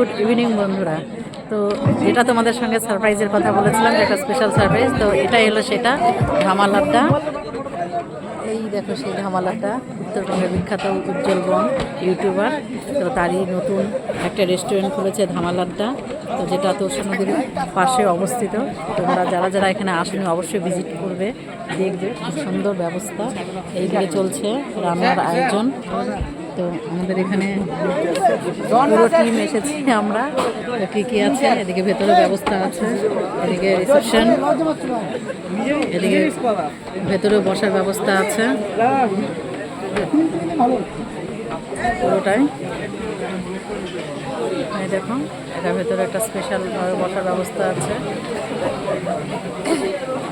Good evening বন্ধুরা। তো যেটা তোমাদের সঙ্গে সারপ্রাইজের কথা বলেছিলাম, যে একটা স্পেশাল সারপ্রাইজ, তো এটাই হলো সেটা, ধামাল আড্ডা। এই দেখো সেই ধামাল আড্ডা, উত্তরবঙ্গের বিখ্যাত উজ্জ্বল বন ইউটিউবার, তো তারই নতুন একটা রেস্টুরেন্ট খুলেছে ধামাল আড্ডা, তো যেটা তোরসা নদীর পাশে অবস্থিত। তোমরা যারা যারা এখানে আসেনি অবশ্যই ভিজিট করবে, দেখবে খুব সুন্দর ব্যবস্থা। এইদিকে চলছে রান্নার আয়োজন। তো আমাদের এখানে পুরো টিম এসেছি আমরা। তো কী কী আছে, এদিকে ভেতরে ব্যবস্থা আছে, এদিকে রিসেপশন, এদিকে ভেতরে বসার ব্যবস্থা আছে পুরোটাই। এই দেখো, এটা ভেতরে একটা স্পেশাল বসার ব্যবস্থা আছে।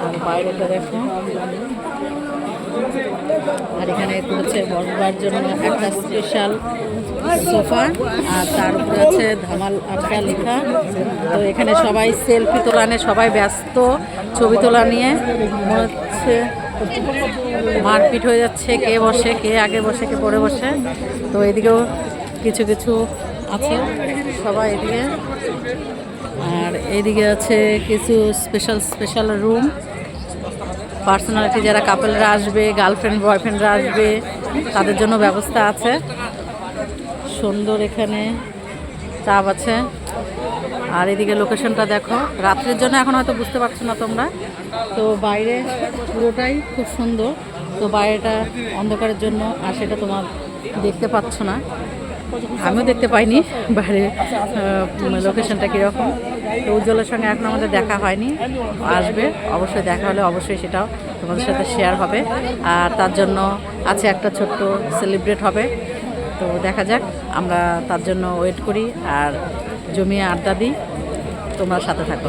আর বাইরেটা দেখো, আর এখানে করেছে বসবার জন্য একটা স্পেশাল সোফা, আর তার উপরে আছে ধামাল আড্ডা লেখা। তো এখানে সবাই সেলফি তোলা নিয়ে সবাই ব্যস্ত, ছবি তোলা নিয়ে। মনে হচ্ছে মারপিট হয়ে যাচ্ছে, কে বসে, কে আগে বসে, কে পরে বসে। তো এদিকেও কিছু কিছু আছে সবাই এদিকে, আর এইদিকে আছে কিছু স্পেশাল স্পেশাল রুম। পার্সোনালিটি যারা কাপলরা আসবে, গার্লফ্রেন্ড বয়ফ্রেন্ডরা আসবে, তাদের জন্য ব্যবস্থা আছে সুন্দর। এখানে চাপ আছে। আর এদিকে লোকেশনটা দেখো, রাত্রের জন্য এখন হয়তো বুঝতে পারছো না তোমরা। তো বাইরে পুরোটাই খুব সুন্দর। তো বাইরেটা অন্ধকারের জন্য আর সেটা তোমার দেখতে পাচ্ছ না, আমিও দেখতে পাইনি বাইরে লোকেশনটা কীরকম। তো উজ্জ্বলের সঙ্গে এখন আমাদের দেখা হয়নি, আসবে অবশ্যই, দেখা হলে অবশ্যই সেটাও তোমাদের সাথে শেয়ার হবে। আর তার জন্য আছে একটা ছোট্ট সেলিব্রেট হবে। তো দেখা যাক, আমরা তার জন্য ওয়েট করি আর জমিয়ে আড্ডা দিই। তোমরা সাথে থাকো।